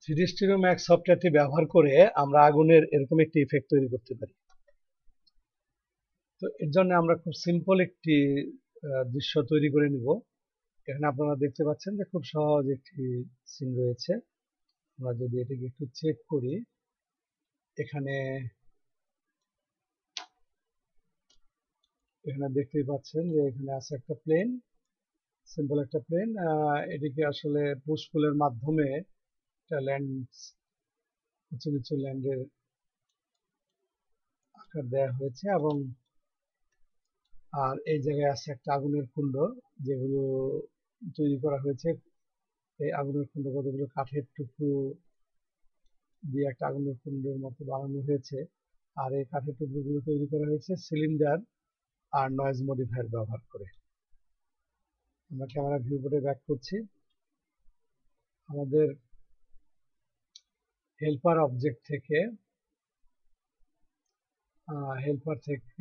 3D Studio Max সফটওয়্যারটি ব্যবহার করে আমরা আগুনের এরকম একটি ইফেক্ট তৈরি করতে পারি। তো এর জন্য আমরা খুব সিম্পল একটি দৃশ্য তৈরি করে নিব। এখানে আপনারা দেখতে পাচ্ছেন যে খুব সহজ একটি সিন রয়েছে। আমরা যদি এটাকে একটু চেক করি, এখানে দেখতেই পাচ্ছেন যে এখানে আছে একটা প্লেন, সিম্পল একটা প্লেন। এটিকে আসলে পুশ পুলের মাধ্যমে একটা ল্যান্ড, উঁচু নিচু ল্যান্ডের আকার দেওয়া হয়েছে, এবং আর এই জায়গায় আছে একটা আগুনের কুণ্ড যেগুলো তৈরি করা হয়েছে। এই আগুনের কুণ্ড কতগুলো কাঠের টুকরো দিয়ে একটা আগুনের কুণ্ডের মতো বানানো হয়েছে। আর এই কাঠের টুকরোগুলো তৈরি করা হয়েছে সিলিন্ডার আর নয়েজ মডিফায়ার ব্যবহার করে। আমরা ক্যামেরা ভিউ বোর্ডে ব্যাক করছি। আমাদের হেল্পার অবজেক্ট থেকে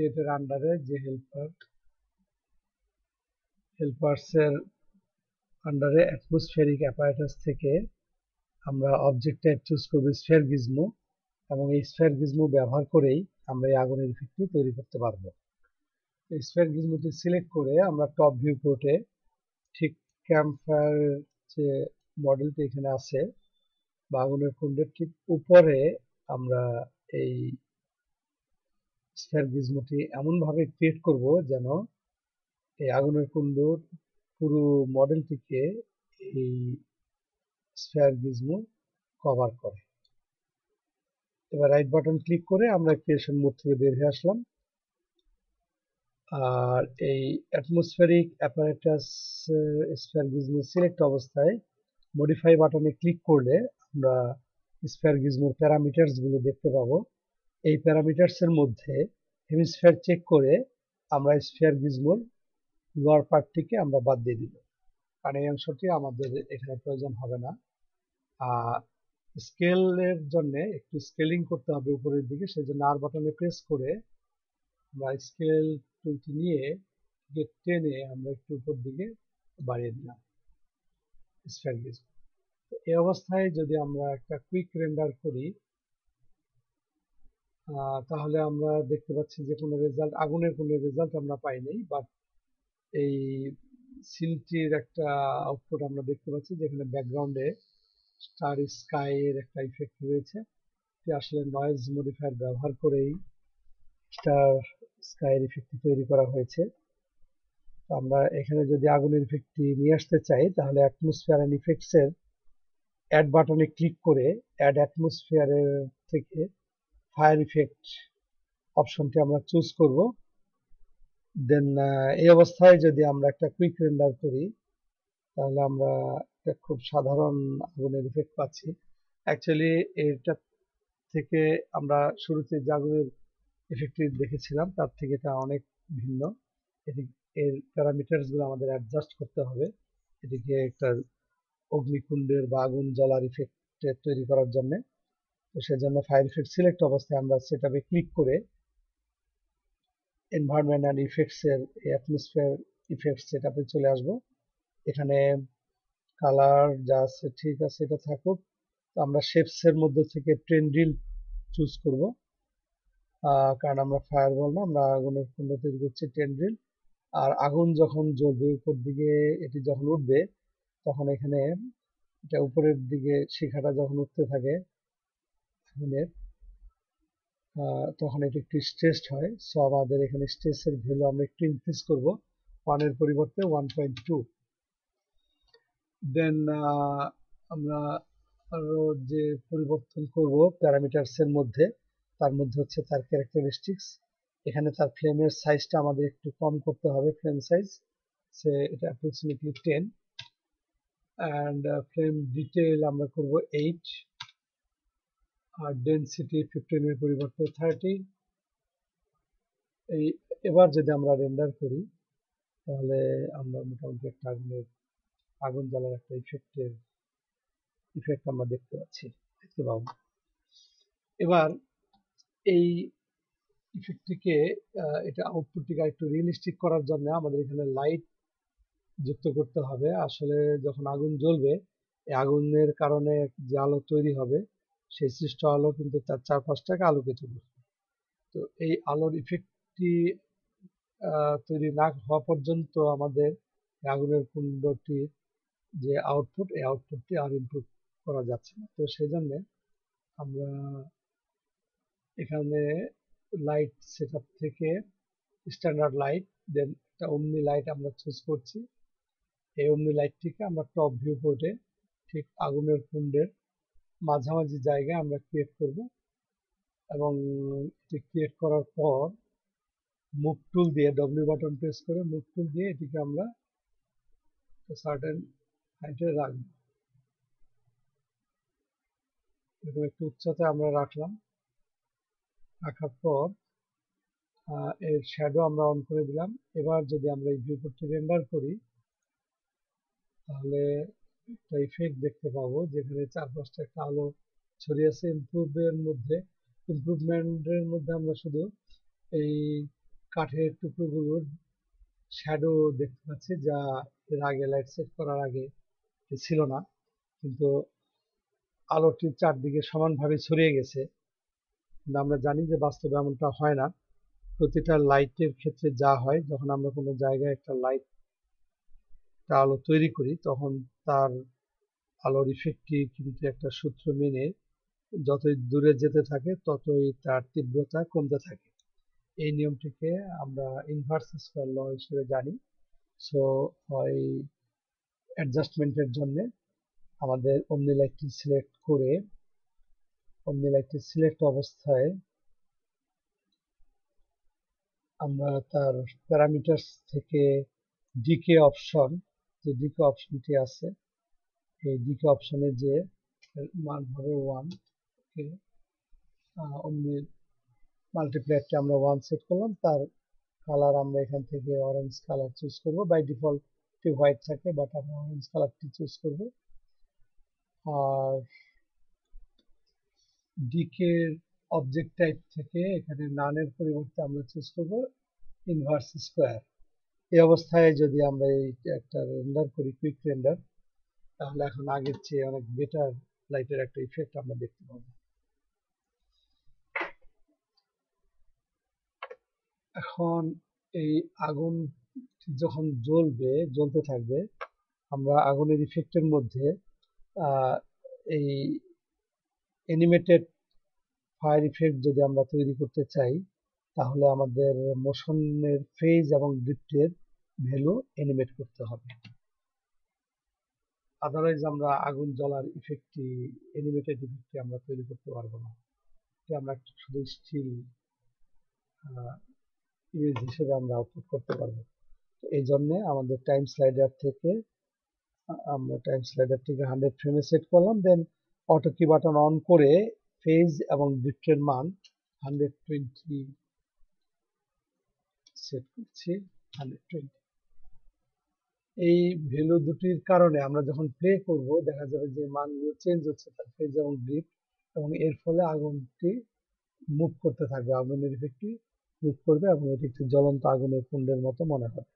এটার আন্ডারে যে হেল্পারসের আন্ডারে অ্যাটমসফেরিক অ্যাপারেটাস থেকে আমরা অবজেক্ট টাইপ চুজ করব স্ফিয়ার গিজমো, এবং এই স্ফিয়ার গিজমো ব্যবহার করেই আমরা এই আগুনের ইফেক্টটি তৈরি করতে পারবো। স্ফিয়ার গিজমোটি সিলেক্ট করে আমরা টপ ভিউ পোর্টে ঠিক ক্যাম্পফায়ারের যে মডেলটি এখানে আছে বা আগুনের কুণ্ডের ঠিক উপরে আমরা এই স্ফিয়ার গিজমোটি এমনভাবে ক্রিয়েট করব যেন এই আগুনের কুণ্ডর পুরো মডেলটিকে এই স্ফিয়ার গিজমো কভার করে। এবার রাইট বাটন ক্লিক করে আমরা ক্রিয়েশন মোড থেকে বের হয়ে আসলাম। আর এই atmospheric apparatus sphere gizmo select অবস্থায় মডিফাই বাটনে ক্লিক করলে আমরা স্ফিয়ার গিজমোর প্যারামিটারস গুলো দেখতে পাবো। এই প্যারামিটারস এর মধ্যে হেমিস্ফিয়ার চেক করে আমরা স্ফিয়ার গিজমোর লোয়ার পার্টটিকে আমরা বাদ দিয়ে দিব, কারণ এই অংশটি আমাদের এখানে প্রয়োজন হবে না। স্কেলের জন্য একটু স্কেলিং করতে হবে উপরের দিকে, সেজন্য আর বাটনে প্রেস করে আমরা স্কেল টুলটি নিয়ে টেনে আমরা একটু উপর দিকে বাড়িয়ে দিলাম স্ফিয়ার গিজমো। এই অবস্থায় যদি আমরা একটা কুইক রেন্ডার করি, তাহলে আমরা দেখতে পাচ্ছি যে কোনো রেজাল্ট, আগুনের কোনো রেজাল্ট আমরা পাই নাই, বাট এই সিনটির একটা আউটপুট আমরা দেখতে পাচ্ছি যেখানে ব্যাকগ্রাউন্ডে স্টার স্কাই এর একটা ইফেক্ট রয়েছে। এটি আসলে নয়েজ মডিফায়ার ব্যবহার করেই স্টার স্কাই ইফেক্টটি তৈরি করা হয়েছে। আমরা এখানে যদি আগুনের ইফেক্টটি নিয়ে আসতে চাই, তাহলে অ্যাটমসফিয়ার এন্ড ইফেক্টস এর অ্যাড বাটনে ক্লিক করে অ্যাড অ্যাটমসফিয়ারের থেকে ফায়ার ইফেক্ট অপশনটি আমরা চুজ করব। দেন এই অবস্থায় যদি আমরা একটা কুইক রেন্ডার করি, তাহলে আমরা একটা খুব সাধারণ আগুনের ইফেক্ট পাচ্ছি। অ্যাকচুয়ালি এটা থেকে আমরা শুরুতে যে আগুনের ইফেক্টটি দেখেছিলাম তার থেকে এটা অনেক ভিন্ন। এর প্যারামিটারস গুলো আমাদের অ্যাডজাস্ট করতে হবে এটিকে একটা অগ্নিকুণ্ডের বা আগুন জ্বলার ইফেক্ট তৈরি করার জন্য। তো সেজন্য ফায়ার ইফেক্ট সিলেক্ট অবস্থায় আমরা সেটআপে ক্লিক করে এনভায়রনমেন্ট অ্যান্ড ইফেক্টস এর অ্যাটমসফিয়ার ইফেক্টস সেটআপে চলে আসব। এখানে কালার যা আছে ঠিক আছে, এটা থাকুক। তো আমরা শেপস এর মধ্যে থেকে ট্রেন্ড্রিল চুজ করব, কারণ আমরা ফায়ারবল না, আমরা আগুনের কুণ্ড তৈরি করছি ট্রেন্ড্রিল। আর আগুন যখন জ্বলবে উপর দিকে, এটি যখন উঠবে তখন এখানে এটা উপরের দিকে শিখাটা যখন উঠতে থাকে আগুনের, তখন এটি একটু স্ট্রেসড হয়। সো আমাদের এখানে স্ট্রেসের ভ্যালু আমরা একটু ইনক্রিজ করব 1 এর পরিবর্তে 1.2। দেন আমরা আরো যে পরিবর্তন করব প্যারামিটারস এর মধ্যে, তার মধ্যে হচ্ছে তার ক্যারেক্টারিস্টিক্স। এখানে তার ফ্লেমের সাইজটা আমাদের একটু কম করতে হবে, ফ্লেম সাইজ সে এটা অ্যাপ্রক্সিমেটলি 10, অ্যান্ড ফ্লেম ডিটেইল আমরা করব 8, আর ডেনসিটি 15 এর পরিবর্তে 30। এই এবার যদি আমরা রেন্ডার করি, তাহলে আমরা মোটামুটি একটা আগুন জ্বালার একটা ইফেক্ট আমরা দেখতে পাবো। এবার এই ইফেক্টটিকে এটা আউটপুটটিকে একটু রিয়েলিস্টিক করার জন্য আমাদের এখানে লাইট যুক্ত করতে হবে। আসলে যখন আগুন জ্বলবে এই আগুনের কারণে যে আলো তৈরি হবে সেই সৃষ্ট আলো কিন্তু তার চারপাশটাকে আলোকিত করবে। তো এই আলোর ইফেক্টটি তৈরি না হওয়া পর্যন্ত আমাদের আগুনের কুণ্ডটির যে আউটপুট, এই আউটপুটটি আর ইমপ্রুভ করা যাচ্ছে না। তো সেই জন্য আমরা এখানে লাইট সেটআপ থেকে স্ট্যান্ডার্ড লাইট, দেন একটা অমনি লাইট আমরা চুজ করছি। এই অমনি লাইটটিকে আমরা টপ ভিউ পোর্টে ঠিক আগুনের কুণ্ডের মাঝামাঝি জায়গায় আমরা ক্রিয়েট করব, এবং এটি ক্রিয়েট করার পর মুভ টুল দিয়ে ডব্লিউ বাটন প্রেস করে মুভ টুল দিয়ে এটিকে আমরা সার্টেন হাইটে রাখবো। এরকম একটু উচ্চতায় আমরা রাখলাম। রাখার পর এর শ্যাডো আমরা অন করে দিলাম। এবার যদি আমরা এই ভিউপোর্টটি রেন্ডার করি তাহলে একটা ইফেক্ট দেখতে পাবো যেখানে চারপাশটা একটা আলো ছড়িয়ে আছে। ইমপ্রুভমেন্টের মধ্যে আমরা শুধু এই কাঠের টুকরোগুলোর শ্যাডো দেখতে পাচ্ছি, যা এর আগে লাইট সেট করার আগে ছিল না, কিন্তু আলোটি চারদিকে সমানভাবে ছড়িয়ে গেছে। কিন্তু আমরা জানি যে বাস্তবে এমনটা হয় না। প্রতিটা লাইটের ক্ষেত্রে যা হয়, যখন আমরা কোনো জায়গায় একটা লাইট আলো তৈরি করি তখন তার আলোর ইফেক্টটি কিন্তু একটা সূত্র মেনে যতই দূরে যেতে থাকে ততই তার তীব্রতা কমতে থাকে। এই নিয়মটিকে আমরা ইনভার্স স্কয়ার ল হিসেবে জানি। সো হয় অ্যাডজাস্টমেন্টের জন্য আমাদের অমনি লাইটটি সিলেক্ট করে অমনি লাইটটি সিলেক্ট অবস্থায় আমরা তার প্যারামিটারস থেকে ডিকে অপশন, যে ডিকে অপশনটি আছে এই ডিকে অপশনে যে মান হবে 1, ওকে, অমনি মাল্টিপ্লায়ারটি আমরা 1 সেট করলাম। তার কালার আমরা এখান থেকে অরেঞ্জ কালার চুজ করব। বাই ডিফল্ট হোয়াইট থাকে, বাট আমরা অরেঞ্জ কালারটি চুজ করব। আর ডিকে অবজেক্ট টাইপ থেকে এখানে নানের পরিবর্তে আমরা চুজ করব ইনভার্স স্কয়ার। এই অবস্থায় যদি আমরা এই একটা রেন্ডার করি, কুইক রেন্ডার, তাহলে এখন আগের চেয়ে অনেক বেটার লাইটের একটা ইফেক্ট আমরা দেখতে পাবো। এখন এই আগুন যখন জ্বলতে থাকবে, আমরা আগুনের ইফেক্টের মধ্যে এই অ্যানিমেটেড ফায়ার ইফেক্ট যদি আমরা তৈরি করতে চাই তাহলে আমাদের মোশনের ফেজ এবং ড্রিফটের ভ্যালু অ্যানিমেট করতে হবে। আদারওয়াইজ আমরা আগুন জ্বলার ইফেক্টটি, অ্যানিমেটেড ইফেক্টটি আমরা তৈরি করতে পারবো না। আমরা শুধু স্টিল ইমেজ হিসেবে আমরা আউটপুট করতে পারবো। এই জন্য আমাদের টাইম স্লাইডারটিকে 100 ফ্রেমে সেট করলাম। দেন অটো কি বাটন অন করে ফেজ এবং ড্রিফটের মান 120 সেট করছি। 120 এই ভ্যালু দুটির কারণে আমরা যখন প্লে করব দেখা যাবে যে মানগুলো চেঞ্জ হচ্ছে, তার ফেজ এবং ড্রিফট, এবং এর ফলে আগুনটি মুভ করতে থাকবে, আগুনের ইফেক্টটি মুভ করবে এবং এটি একটি জ্বলন্ত আগুনের কুণ্ডের মতো মনে হবে।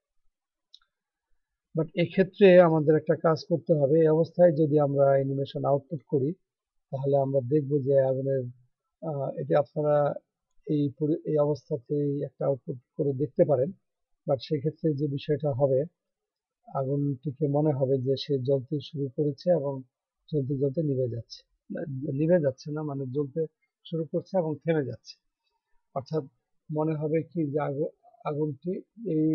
বাট এক্ষেত্রে আমাদের একটা কাজ করতে হবে। এই অবস্থায় যদি আমরা অ্যানিমেশন আউটপুট করি তাহলে আমরা দেখব যে আগুনের এটি আপনারা এই অবস্থাতেই একটা আউটপুট করে দেখতে পারেন। বাট সেক্ষেত্রে যে বিষয়টা হবে, আগুনটিকে মনে হবে যে সে জ্বলতে শুরু করেছে এবং জ্বলতে জ্বলতে নিভে যাচ্ছে না, মানে জ্বলতে শুরু করছে এবং থেমে যাচ্ছে। অর্থাৎ মনে হবে কি যে আগুনটি এই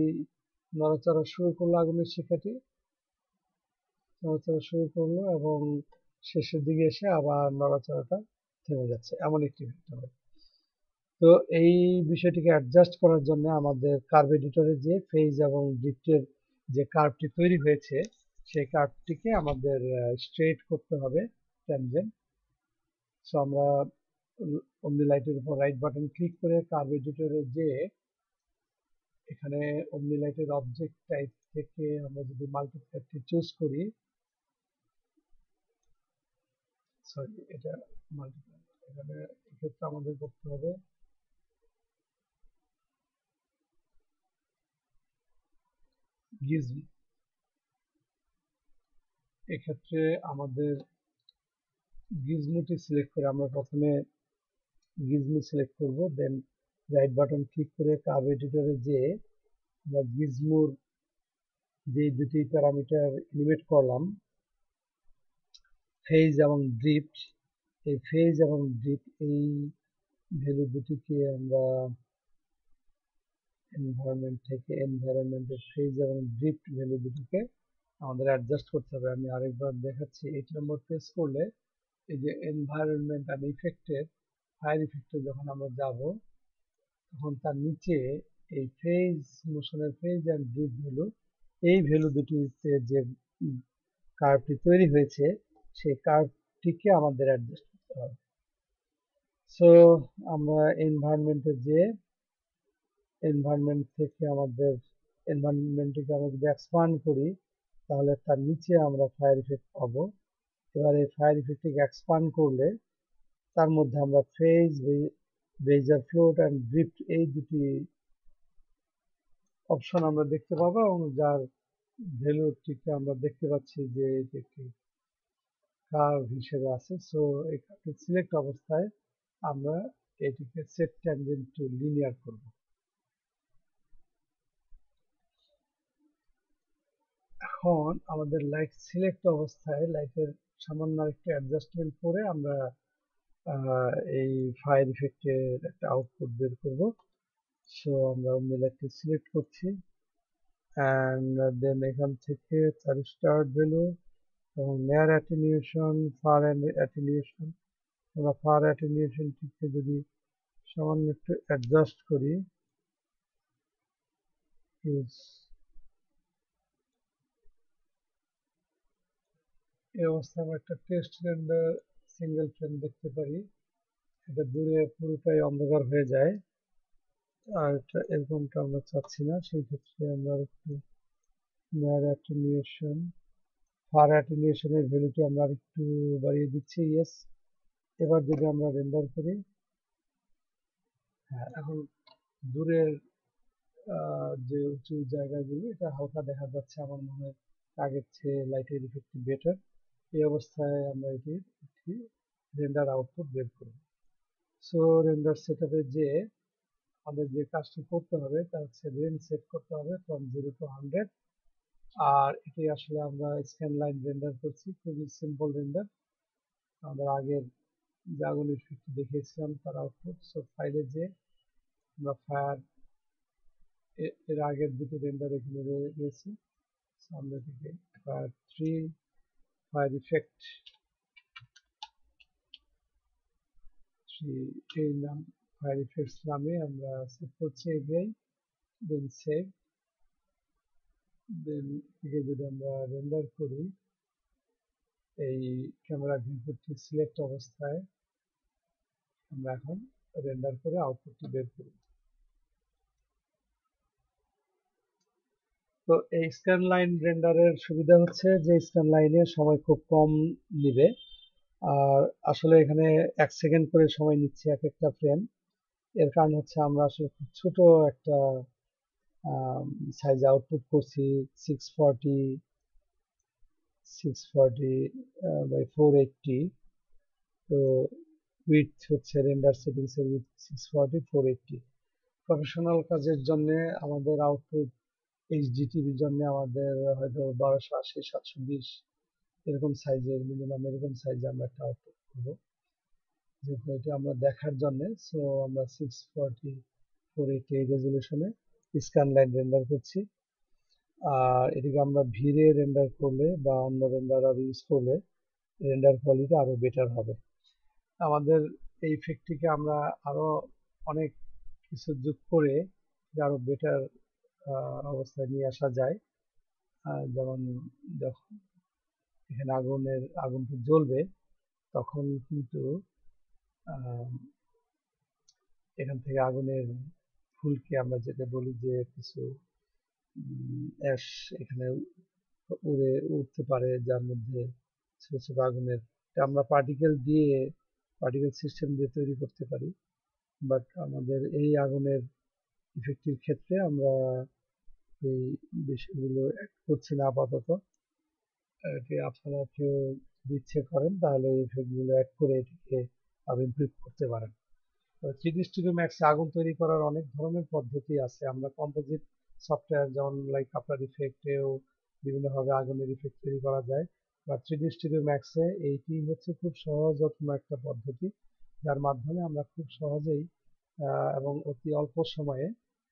নড়াচড়া শুরু করলো, আগুনের শিখাটি নড়াচড়া শুরু করলো এবং শেষের দিকে এসে আবার নড়াচড়াটা থেমে যাচ্ছে, এমন একটি ইফেক্ট হবে। তো এই বিষয়টিকে অ্যাডজাস্ট করার জন্য আমাদের কার্ভ এডিটরে যে ফেজ এবং ড্রিফটের যে কার্ভটি তৈরি হয়েছে সেই কার্ভটিকে আমাদের স্ট্রেট করতে হবে, ট্যানজেন্ট। সো আমরা অমনি লাইটের উপর রাইট বাটন ক্লিক করে কার্ভ এডিটরে যে এখানে অমনি লাইটের অবজেক্ট টাইপ থেকে আমরা যদি মাল্টিপ্লায়ারটি চুজ করি, সরি এটা মাল্টিপ্লায়ার, এখানে এক্ষেত্রে আমাদের করতে হবে গিজমো। এক্ষেত্রে আমাদের গিজমোটি সিলেক্ট করে আমরা প্রথমে গিজমো সিলেক্ট করব, দেন রাইট বাটন ক্লিক করে কার্ভ এডিটরে যে আমরা গিজমোর যে দুটি প্যারামিটার এলিমেট করলাম, ফেজ এবং ড্রিফট, এই ফেজ এবং ড্রিফট এই ভ্যালু দুটিকে আমরা এনভায়রনমেন্ট থেকে এনভায়রনমেন্টের ফেজ এবং ড্রিফট ভ্যালু দুটিকে আমাদের অ্যাডজাস্ট করতে হবে। আমি আরেকবার দেখাচ্ছি, 8 নম্বর প্রেস করলে এই যে এনভায়রনমেন্ট আর ইফেক্টের ফায়ার ইফেক্টে যখন আমরা যাব, তখন তার নিচে এই ফেজ মোশনের ফেজ এন্ড ড্রিফট ভ্যালু, এই ভ্যালু দুটিতে যে কার্ভটি তৈরি হয়েছে সেই কার্ভটিকে আমাদের অ্যাডজাস্ট করতে হবে। সো আমরা এনভায়রনমেন্টের যে এনভায়রনমেন্ট থেকে আমাদের এনভায়রনমেন্টকে আমরা যদি এক্সপান্ড করি, তাহলে তার নিচে আমরা ফায়ার ইফেক্ট পাবো। এবার এই ফায়ার ইফেক্টকে এক্সপান্ড করলে তার মধ্যে আমরা ফেজ, বেজার ফ্লোট এন্ড ড্রিফট এই দুটি অপশন আমরা দেখতে পাবো, এবং যার ভ্যালুটিকে আমরা দেখতে পাচ্ছি যে এটি একটি কার্ভ হিসেবে আছে। সো এই কার্ভটি সিলেক্ট অবস্থায় আমরা এটিকে সেট ট্যানজেন্ট টু লিনিয়ার করব। এখন আমাদের লাইট সিলেক্ট অবস্থায় লাইটের সামান্য একটু অ্যাডজাস্টমেন্ট করে আমরা এই ফায়ার ইফেক্টের একটা আউটপুট বের করব। সো আমরা অন্য লাইটটি সিলেক্ট করছি, অ্যান্ড দেন এখান থেকে তার স্টার্ট ভ্যালু এবং নেয়ার অ্যাটেনিউশন, ফার অ্যাটেনিউশন, আমরা ফার অ্যাটেনিউশনটিকে যদি সামান্য একটু অ্যাডজাস্ট করি, ইউজ এই অবস্থায় আমরা একটা টেস্ট রেন্ডার সিঙ্গেল ফ্রেম দেখতে পারি। এটা দূরে পুরোটাই অন্ধকার হয়ে যায়, আর এটা এরকমটা আমরা চাচ্ছি না। সেই ক্ষেত্রে আমরা একটু নেয়ার অ্যাটেনিউশন, ফার অ্যাটেনিউশনের ভ্যালুটি আমরা একটু বাড়িয়ে দিচ্ছি, ইয়েস। এবার যদি আমরা রেন্ডার করি, হ্যাঁ, এখন দূরের যে উঁচু জায়গাগুলো এটা হালকা দেখা যাচ্ছে। আমার মনে হয় আগের চেয়ে লাইটের ইফেক্ট বেটার। এই অবস্থায় আমরা এটির একটি রেন্ডার আউটপুট বের করব। সো রেন্ডার সেটআপে যে আমাদের যে কাজটি করতে হবে তা হচ্ছে রেঞ্জ সেট করতে হবে ফ্রম 0 to 100। আর এটি আসলে আমরা স্ক্যানলাইন রেন্ডার করছি, খুবই সিম্পল রেন্ডার। আমাদের আগের যে আগুন ইফেক্ট দেখিয়েছিলাম তার আউটপুট। সো ফাইলে যে আমরা ফায়ার এর আগের দুটি রেন্ডার এখানে রয়েছে, আমরা এটিকে ফায়ার 3 ফায়ার ইফেক্ট 3 এই নাম ফায়ার ইফেক্টস নামে আমরা সেভ করছি এগেইন, দেন সেভ। দেন এটিকে যদি আমরা রেন্ডার করি, এই ক্যামেরা ভিউপোর্টটি সিলেক্ট অবস্থায় আমরা এখন রেন্ডার করে আউটপুটটি বের করি। তো এই স্ক্যানলাইন রেন্ডারের সুবিধা হচ্ছে যে স্ক্যানলাইনে সময় খুব কম নিবে, আর আসলে এখানে 1 সেকেন্ড করে সময় নিচ্ছে এক একটা ফ্রেম। এর কারণ হচ্ছে আমরা আসলে খুব ছোট একটা সাইজ আউটপুট করছি, 640 বাই 480। তো উইডথ হচ্ছে রেন্ডার সেটিংস এর উইডথ 640 480। প্রফেশনাল কাজের জন্য আমাদের আউটপুট এইচডিটিভির জন্য আমাদের হয়তো 1280 720 এরকম সাইজের, মিনিমাম এরকম সাইজে আমরা একটা আউটপুট করবো, যেহেতু এটা আমরা দেখার জন্য। সো আমরা 640 480 এই রেজলিউশনে স্ক্যানলাইন রেন্ডার করছি। আর এটিকে আমরা ভিরে রেন্ডার করলে বা অন্য রেন্ডারার ইউজ করলে রেন্ডার কোয়ালিটি আরো বেটার হবে। আমাদের এই ইফেক্টটিকে আমরা আরো অনেক কিছু যোগ করে আরো বেটার অবস্থায় নিয়ে আসা যায়। যেমন যখন এখানে আগুনটি জ্বলবে, তখন কিন্তু এখান থেকে আগুনের ফুলকে আমরা যেটা বলি যে কিছু অ্যাশ এখানে উঠতে পারে, যার মধ্যে ছোট ছোট আগুনের আমরা পার্টিকেল সিস্টেম দিয়ে তৈরি করতে পারি। বাট আমাদের এই আগুনের ইফেক্টের ক্ষেত্রে আমরা এই বিষয়গুলো অ্যাড করছি না আপাতত। এটি আপনারা কেউ যদি ইচ্ছে করেন তাহলে এই ইফেক্টগুলো অ্যাড করে এটিকে আরো ইমপ্রুভ করতে পারেন। তো 3D স্টুডিও ম্যাক্সে আগুন তৈরি করার অনেক ধরনের পদ্ধতি আছে। আমরা কম্পোজিট সফটওয়্যার যেমন লাইক আপনার ইফেক্টেও বিভিন্নভাবে আগুনের ইফেক্ট তৈরি করা যায়, বা 3D স্টুডিও ম্যাক্সে এইটি হচ্ছে খুব সহজতম একটা পদ্ধতি, যার মাধ্যমে আমরা খুব সহজেই এবং অতি অল্প সময়ে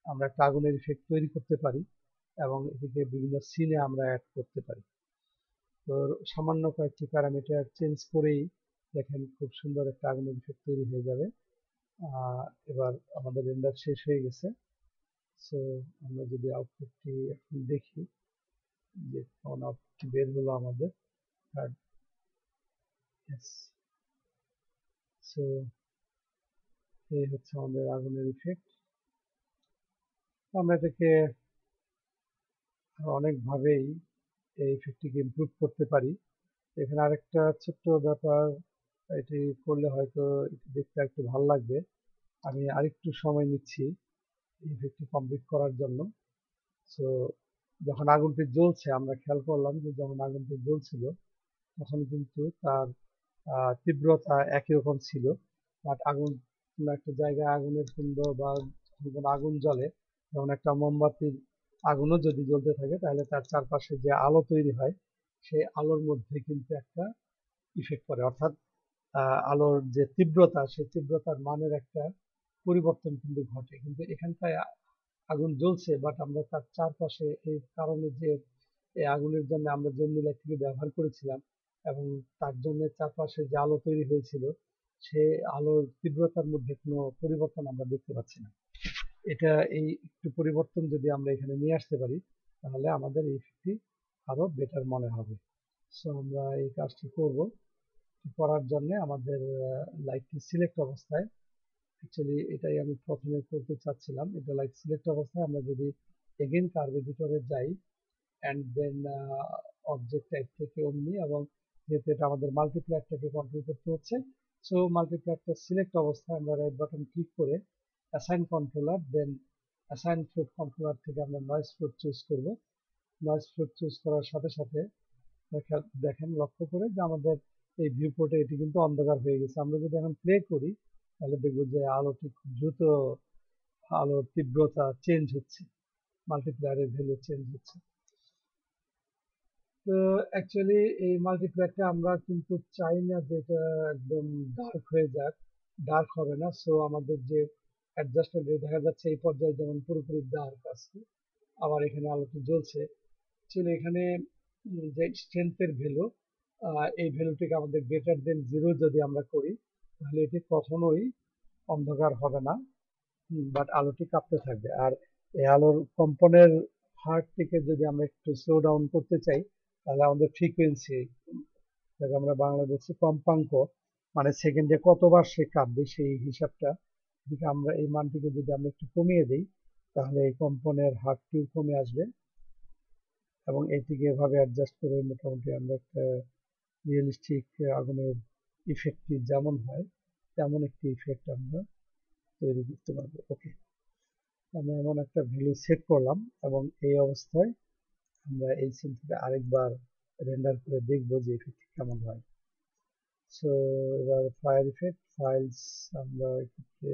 আমরা একটা আগুনের ইফেক্ট তৈরি করতে পারি এবং এটিকে বিভিন্ন সিনে আমরা অ্যাড করতে পারি। তো সামান্য কয়েকটি প্যারামিটার চেঞ্জ করেই দেখেন খুব সুন্দর একটা আগুনের ইফেক্ট তৈরি হয়ে যাবে। এবার আমাদের রেন্ডার শেষ হয়ে গেছে। সো আমরা যদি আউটপুটটি এখন দেখি যে কোন আউটপুটটি বের হলো আমাদের। সো এই হচ্ছে আমাদের আগুনের ইফেক্ট। আমরা এটাকে অনেকভাবেই এই ইফেক্টটিকে ইমপ্রুভ করতে পারি। এখানে আরেকটা ছোট্ট ব্যাপার, এটি করলে হয়তো এটি দেখতে একটু ভালো লাগবে। আমি আরেকটু সময় নিচ্ছি ইফেক্টটি কমপ্লিট করার জন্য। সো যখন আগুনটি জ্বলছে আমরা খেয়াল করলাম যে যখন আগুনটি জ্বলছিল তখন কিন্তু তার তীব্রতা একই রকম ছিল, বাট আগুন কোনো একটা জায়গায় আগুনের কুণ্ড বা কোনো আগুন জ্বলে, যেমন একটা মোমবাতির আগুনও যদি জ্বলতে থাকে তাহলে তার চারপাশে যে আলো তৈরি হয় সেই আলোর মধ্যে কিন্তু একটা ইফেক্ট পড়ে, অর্থাৎ আলোর যে তীব্রতা সেই তীব্রতার মানের একটা পরিবর্তন কিন্তু ঘটে। কিন্তু এখানটায় আগুন জ্বলছে বাট আমরা তার চারপাশে এই কারণে যে এই আগুনের জন্য আমরা জেন ইলেকট্রিক ব্যবহার করেছিলাম এবং তার জন্য চারপাশে যে আলো তৈরি হয়েছিল সে আলোর তীব্রতার মধ্যে কোনো পরিবর্তন আমরা দেখতে পাচ্ছি না। এটা এই একটু পরিবর্তন যদি আমরা এখানে নিয়ে আসতে পারি তাহলে আমাদের এই ইফেক্টটি আরো বেটার মনে হবে। সো আমরা এই কাজটি করব। করার জন্য আমাদের লাইটটি সিলেক্ট অবস্থায়, অ্যাকচুয়ালি এটাই আমি প্রথমে করতে চাচ্ছিলাম, এটা লাইট সিলেক্ট অবস্থায় আমরা যদি এগেইন কার্ভ এডিটরে যাই অ্যান্ড দেন অবজেক্ট টাইপ থেকে অমনি, এবং যেহেতু এটা আমাদের মাল্টিপ্লায়ারটাকে কন্ট্রোল করতে হচ্ছে, সো মাল্টিপ্লায়ারটা সিলেক্ট অবস্থায় আমরা রাইট বাটন ক্লিক করে অ্যাসাইন কন্ট্রোলার, দেন অ্যাসাইন ফ্লোট কন্ট্রোলার থেকে আমরা নয়েজ ফ্লোট চুজ করব। নয়েজ ফ্লোট চুজ করার সাথে সাথে দেখেন লক্ষ্য করে যে আমাদের এই ভিউ পোর্টে এটি কিন্তু অন্ধকার হয়ে গেছে। আমরা যদি এখন প্লে করি তাহলে দেখবো যে আলোটি খুব দ্রুত আলোর তীব্রতা চেঞ্জ হচ্ছে, মাল্টিপ্লায়ারের ভ্যালু চেঞ্জ হচ্ছে। তো অ্যাকচুয়ালি এই মাল্টিপ্লায়ারটা আমরা কিন্তু চাই না যে এটা একদম ডার্ক হয়ে যাক, ডার্ক হবে না। সো আমাদের যে অ্যাডজাস্টমেন্ট দেখা যাচ্ছে এই পর্যায়ে যেমন পুরোপুরি ডার্ক আছে, আবার এখানে আলোটি জ্বলছে। অ্যাকচুয়ালি এখানে যে স্ট্রেংথের ভ্যালু, এই ভ্যালুটিকে আমাদের গ্রেটার দেন 0 যদি আমরা করি তাহলে এটি কখনোই অন্ধকার হবে না, বাট আলোটি কাঁপতে থাকবে। আর এই আলোর কম্পনের হারটিকে যদি আমরা একটু স্লো ডাউন করতে চাই তাহলে আমাদের ফ্রিকোয়েন্সি, যাকে আমরা বাংলা বলছি কম্পাঙ্ক, মানে সেকেন্ডে কতবার সে কাঁপবে সেই হিসাবটা দিকে আমরা এই মানটিকে যদি আমরা একটু কমিয়ে দিই তাহলে এই কম্পনের হারটিও কমে আসবে, এবং এইটিকে এভাবে অ্যাডজাস্ট করে মোটামুটি আমরা একটা রিয়েলিস্টিক আগুনের ইফেক্টটি যেমন হয় তেমন একটি ইফেক্ট আমরা তৈরি করতে পারবো। ওকে, আমি এমন একটা ভ্যালু সেট করলাম এবং এই অবস্থায় আমরা এই সিন থেকে আরেকবার রেন্ডার করে দেখবো যে ইফেক্ট কেমন হয়। সো এবার ফায়ার ইফেক্ট ফাইলস আমরা এক্ষেত্রে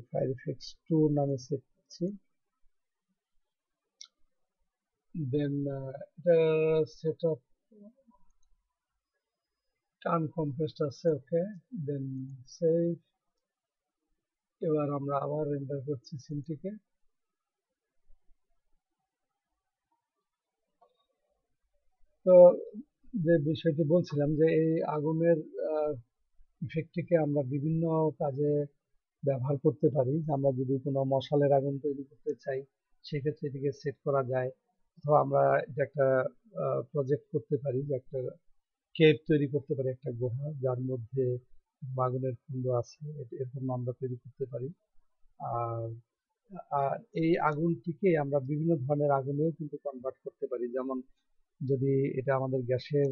ফায়ার ইফেক্টস 2 নামে সেট করছি। দেন এটা সেট আপ আনকম্প্রেসড আছে। ওকে, দেন সেভ। এবার আমরা আবার রেন্ডার করছি সিনটিকে। তো যে বিষয়টি বলছিলাম যে এই আগুনের ইফেক্টটিকে আমরা বিভিন্ন কাজে ব্যবহার করতে পারি। আমরা যদি কোনো মশালের আগুন তৈরি করতে চাই সেক্ষেত্রে এটিকে সেট করা যায়, অথবা আমরা এটা একটা প্রজেক্ট করতে পারি যে একটা কেভ তৈরি করতে পারি, একটা গুহা যার মধ্যে আগুনের কুণ্ড আছে, এরকম আমরা তৈরি করতে পারি। আর আর এই আগুনটিকে আমরা বিভিন্ন ধরনের আগুনেও কিন্তু কনভার্ট করতে পারি। যেমন যদি এটা আমাদের গ্যাসের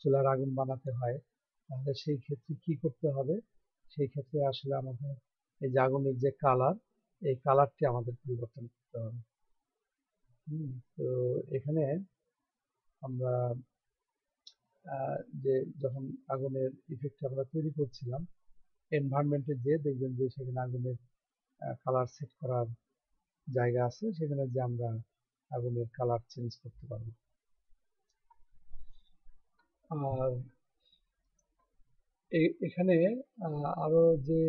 চুলার আগুন বানাতে হয় তাহলে সেই ক্ষেত্রে কি করতে হবে, সেই ক্ষেত্রে আসলে আমাদের এই যে আগুনের যে কালার, এই কালারটি আমাদের পরিবর্তন করতে হবে। তো এখানে আমরা যে যখন আগুনের ইফেক্ট আমরা তৈরি করছিলাম, এনভায়রনমেন্টে যে দেখবেন যে সেখানে আগুনের কালার সেট করার জায়গা আছে, সেখানে যে আমরা আগুনের কালার চেঞ্জ করতে পারবো। আর এখানে আরো যে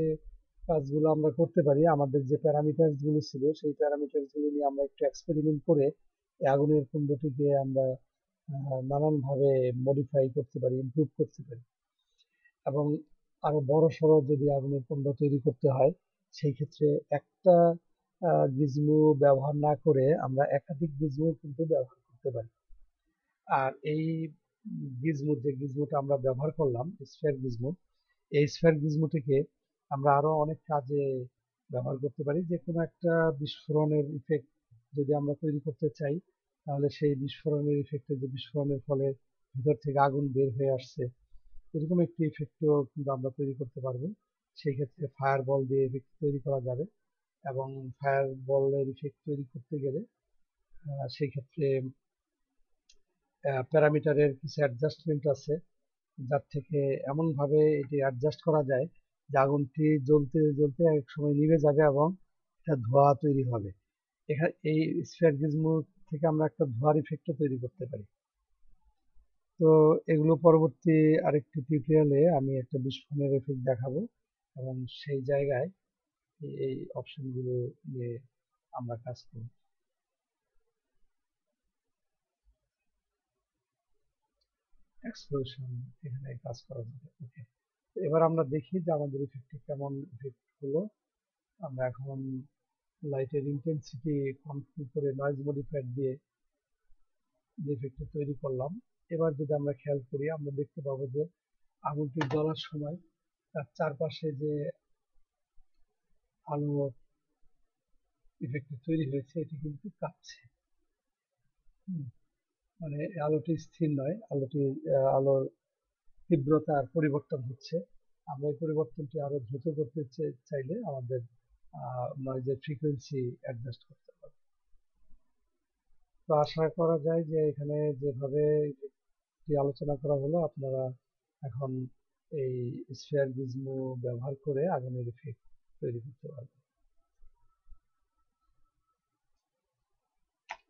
কাজগুলো আমরা করতে পারি, আমাদের যে প্যারামিটার গুলো ছিল সেই প্যারামিটার গুলো নিয়ে আমরা একটু এক্সপেরিমেন্ট করে এই আগুনের কুণ্ডটিকে আমরা নানান ভাবে মডিফাই করতে পারি, ইমপ্রুভ করতে পারি। এবং আরো বড় সড়ো যদি আগুনের কুণ্ড তৈরি করতে হয়, সেই ক্ষেত্রে একটা গিজমো ব্যবহার না করে আমরা একাধিক গিজমো কিন্তু ব্যবহার করতে পারি। আর এই যে গিজমোটা আমরা ব্যবহার করলাম, স্ফিয়ার গিজমো, এই স্ফিয়ার গিজমোটিকে আমরা আরো অনেক কাজে ব্যবহার করতে পারি। যে কোনো একটা বিস্ফোরণের ইফেক্ট যদি আমরা তৈরি করতে চাই, তাহলে সেই বিস্ফোরণের ইফেক্টে, যে বিস্ফোরণের ফলে ভিতর থেকে আগুন বের হয়ে আসছে, এরকম একটি ইফেক্টও কিন্তু আমরা তৈরি করতে পারবো। সেই ক্ষেত্রে ফায়ার বল দিয়ে ইফেক্ট তৈরি করা যাবে। এবং ফায়ার বলের ইফেক্ট তৈরি করতে গেলে সেই ক্ষেত্রে প্যারামিটারের কিছু অ্যাডজাস্টমেন্ট আছে, যার থেকে এমন ভাবে এটি অ্যাডজাস্ট করা যায় যে আগুনটি জ্বলতে জ্বলতে এক সময় নিভে যাবে এবং একটা ধোঁয়া তৈরি হবে। এখানে এই স্ফিয়ার গিজমো থেকে আমরা একটা ধোঁয়ার ইফেক্টও তৈরি করতে পারি। তো এগুলো পরবর্তী আরেকটি টিউটোরিয়ালে আমি একটা বিস্ফোরণের ইফেক্ট দেখাবো, এবং সেই জায়গায় এই অপশনগুলো নিয়ে আমরা কাজ করব। এক্সপ্লোশন এখানে কাজ করা যাবে। ওকে, এবার আমরা দেখি যে আমাদের ইফেক্টটি কেমন ইফেক্ট হলো। আমরা এখন লাইটের ইন্টেন্সিটি কন্ট্রোল করে নয়েজ মডিফায়ার দিয়ে যে ইফেক্টটা তৈরি করলাম, এবার যদি আমরা খেয়াল করি, আমরা দেখতে পাবো যে আগুনটি জ্বলার সময় তার চারপাশে যে আলো ইফেক্টটি তৈরি হয়েছে এটি কিন্তু কাঁপছে। হুম, মানে আলোটি স্থির নয়, আলোর তীব্রতার পরিবর্তন হচ্ছে। আমরা এই পরিবর্তনটি আরো দ্রুত করতে চাইলে আমাদের নয়েজের ফ্রিকোয়েন্সি অ্যাডজাস্ট করতে হবে। তো আশা করা যায় যে এখানে যেভাবে আলোচনা করা হলো, আপনারা এখন এই স্ফিয়ার গিজমো ব্যবহার করে আগুনের ইফেক্ট তৈরি করতে পারবেন।